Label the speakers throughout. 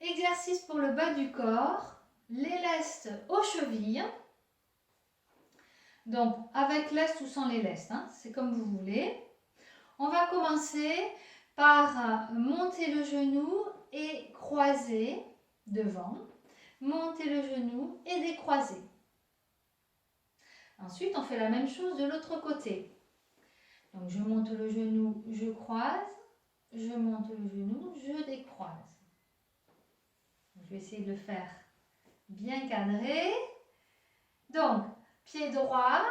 Speaker 1: Exercice pour le bas du corps, les lestes aux chevilles. Donc avec lestes ou sans les lestes, hein, c'est comme vous voulez. On va commencer par monter le genou et croiser devant. Monter le genou et décroiser. Ensuite, on fait la même chose de l'autre côté. Donc je monte le genou, je croise. Je monte le genou, je décroise. Je vais essayer de le faire bien cadré. Donc, pied droit,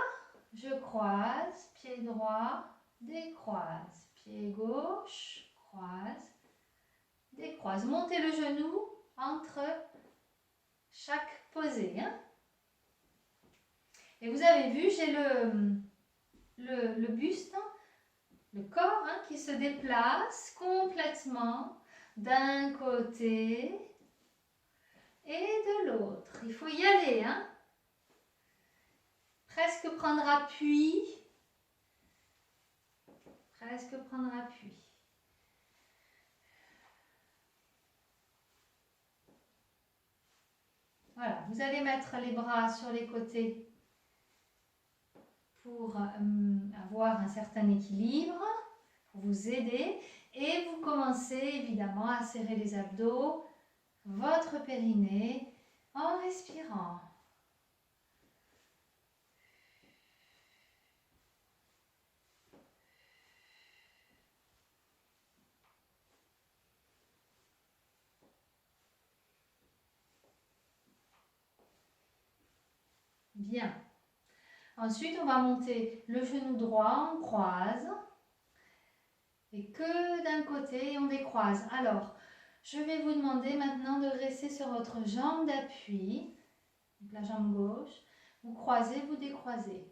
Speaker 1: je croise, pied droit, décroise. Pied gauche, croise, décroise. Montez le genou entre chaque posée. Hein. Et vous avez vu, j'ai le buste, le corps qui se déplace complètement d'un côté et de l'autre. Il faut y aller. Hein. Presque prendre appui. Presque prendre appui. Voilà, vous allez mettre les bras sur les côtés pour avoir un certain équilibre, pour vous aider. Et vous commencez évidemment à serrer les abdos, votre périnée, en respirant. Bien. Ensuite, on va monter le genou droit, on croise. Et que d'un côté, on décroise. Alors, je vais vous demander maintenant de rester sur votre jambe d'appui. La jambe gauche. Vous croisez, vous décroisez.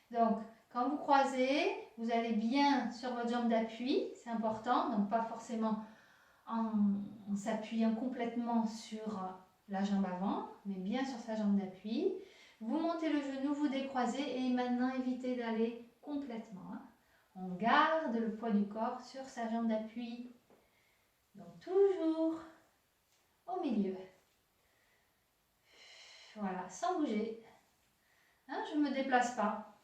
Speaker 1: Donc, quand vous croisez, vous allez bien sur votre jambe d'appui. C'est important. Donc, pas forcément en s'appuyant complètement sur la jambe avant, mais bien sur sa jambe d'appui. Vous montez le genou, vous décroisez et maintenant évitez d'aller complètement. Hein. On garde le poids du corps sur sa jambe d'appui. Donc toujours au milieu. Voilà, sans bouger. Hein, je ne me déplace pas.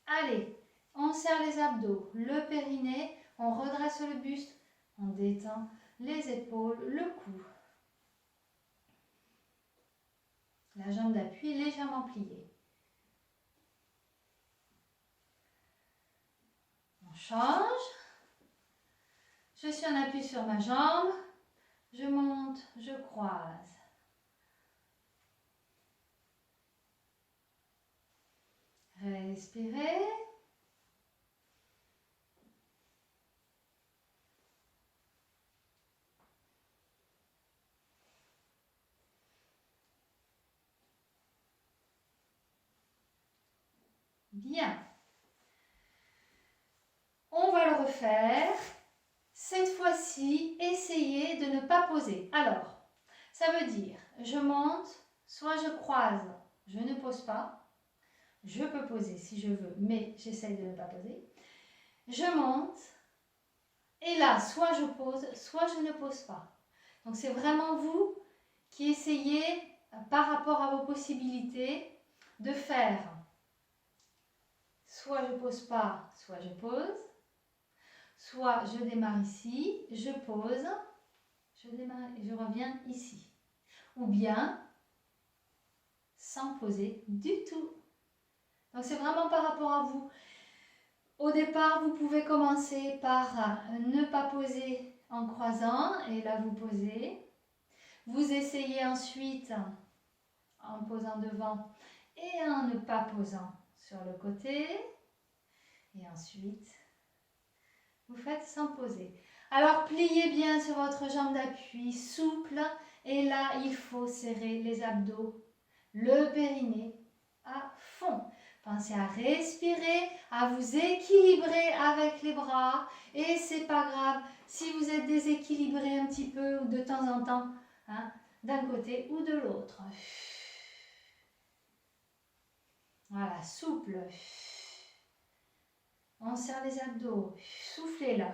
Speaker 1: Allez, on serre les abdos, le périnée, on redresse le buste, on détend les épaules, le cou. La jambe d'appui légèrement pliée. On change. Je suis en appui sur ma jambe. Je monte, je croise. Respirez. Bien. On va le refaire. Cette fois-ci, essayez de ne pas poser. Alors, ça veut dire, je monte, soit je croise, je ne pose pas. Je peux poser si je veux, mais j'essaye de ne pas poser. Je monte, et là, soit je pose, soit je ne pose pas. Donc, c'est vraiment vous qui essayez, par rapport à vos possibilités, de faire soit je ne pose pas, soit je pose. Soit je démarre ici, je pose, je démarre et je reviens ici. Ou bien sans poser du tout. Donc c'est vraiment par rapport à vous. Au départ, vous pouvez commencer par ne pas poser en croisant et là vous posez. Vous essayez ensuite en posant devant et en ne pas posant sur le côté. Et ensuite, vous faites sans poser. Alors, pliez bien sur votre jambe d'appui, souple. Et là, il faut serrer les abdos, le périnée à fond. Pensez à respirer, à vous équilibrer avec les bras. Et c'est pas grave si vous êtes déséquilibré un petit peu ou de temps en temps, hein, d'un côté ou de l'autre. Voilà, souple. On serre les abdos. Soufflez là.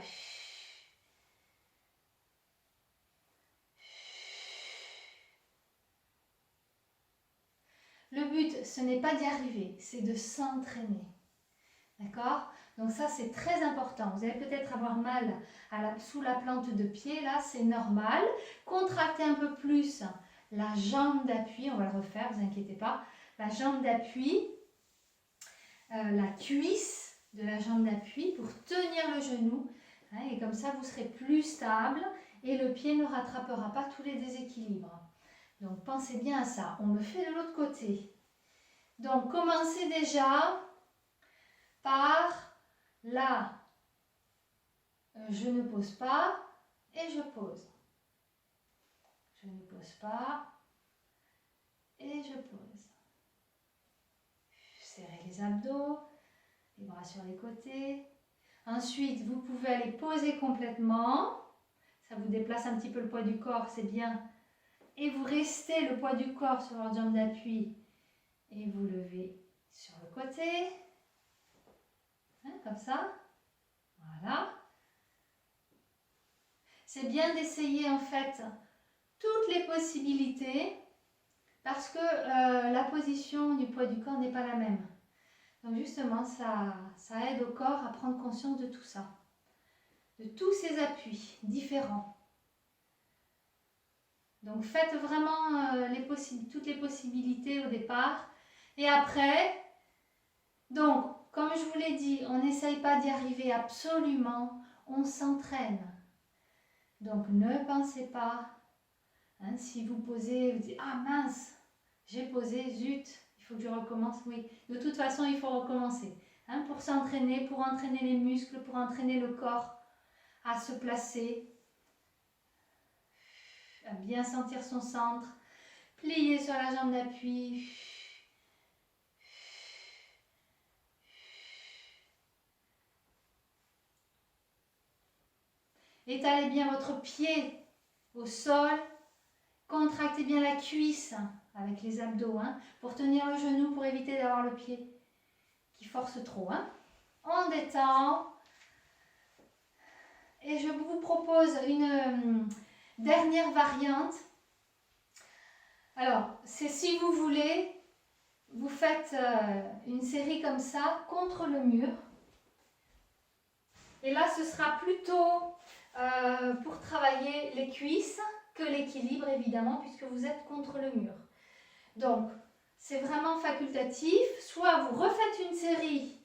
Speaker 1: Le but, ce n'est pas d'y arriver, c'est de s'entraîner. D'accord? Donc ça, c'est très important. Vous allez peut-être avoir mal sous la plante de pied, là, c'est normal. Contractez un peu plus la jambe d'appui, on va le refaire, ne vous inquiétez pas. La jambe d'appui, la cuisse de la jambe d'appui pour tenir le genou. Hein, et comme ça, vous serez plus stable et le pied ne rattrapera pas tous les déséquilibres. Donc pensez bien à ça. On le fait de l'autre côté. Donc commencez déjà par là. Je ne pose pas et je pose. Je ne pose pas et je pose. Serrez les abdos, les bras sur les côtés. Ensuite, vous pouvez aller poser complètement. Ça vous déplace un petit peu le poids du corps, c'est bien. Et vous restez le poids du corps sur votre jambe d'appui. Et vous levez sur le côté. Hein, comme ça. Voilà. C'est bien d'essayer en fait toutes les possibilités parce que la position du poids du corps n'est pas la même. Donc justement, ça aide au corps à prendre conscience de tout ça. De tous ces appuis différents. Donc faites vraiment toutes les possibilités au départ. Et après, donc comme je vous l'ai dit, on n'essaye pas d'y arriver absolument, on s'entraîne. Donc ne pensez pas, hein, si vous posez, vous dites ah mince, j'ai posé, zut, il faut que je recommence. Oui, de toute façon il faut recommencer. Hein, pour s'entraîner, pour entraîner les muscles, pour entraîner le corps à se placer. À bien sentir son centre, plier sur la jambe d'appui. Étalez bien votre pied au sol, contractez bien la cuisse avec les abdos pour tenir le genou, pour éviter d'avoir le pied qui force trop. On détend et je vous propose une dernière variante. Alors, c'est si vous voulez, vous faites une série comme ça contre le mur. Et là, ce sera plutôt pour travailler les cuisses que l'équilibre, évidemment, puisque vous êtes contre le mur. Donc, c'est vraiment facultatif. Soit vous refaites une série,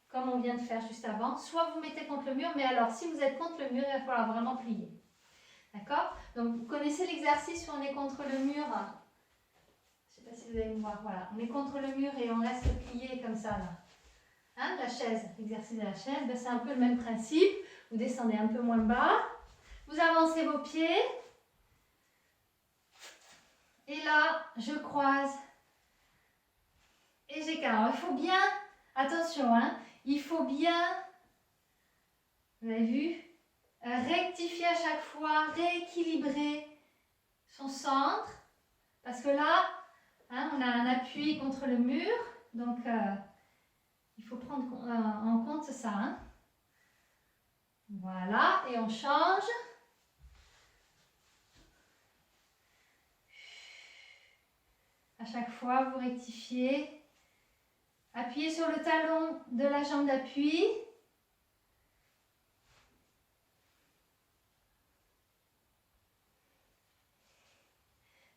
Speaker 1: comme on vient de faire juste avant, soit vous mettez contre le mur. Mais alors, si vous êtes contre le mur, il va falloir vraiment plier. D'accord? Donc, vous connaissez l'exercice où on est contre le mur. Je ne sais pas si vous allez me voir. Voilà, on est contre le mur et on reste plié comme ça, là. Hein, la chaise, l'exercice de la chaise, ben c'est un peu le même principe. Vous descendez un peu moins bas, vous avancez vos pieds. Et là, je croise et j'écarte. Alors, il faut bien, attention, il faut bien, vous avez vu, rectifier à chaque fois, rééquilibrer son centre. Parce que là, on a un appui contre le mur, donc il faut prendre en compte ça. Voilà, et on change. À chaque fois, vous rectifiez. Appuyez sur le talon de la jambe d'appui.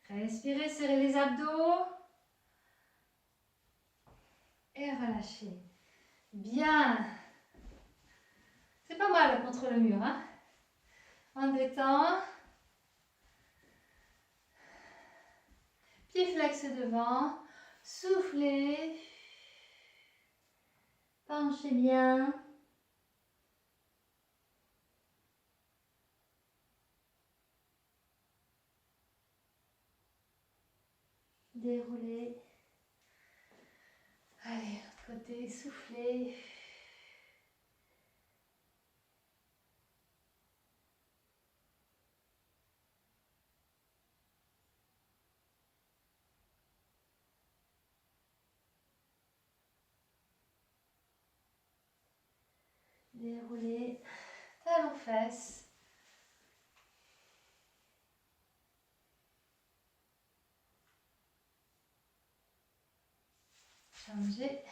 Speaker 1: Respirez, serrez les abdos. Et relâchez. Bien. C'est pas mal contre le mur. On détend. Pied flex devant. Soufflez. Penchez bien. Déroulez. Allez, l'autre côté, soufflez. Déroulez, talons fesses. Changer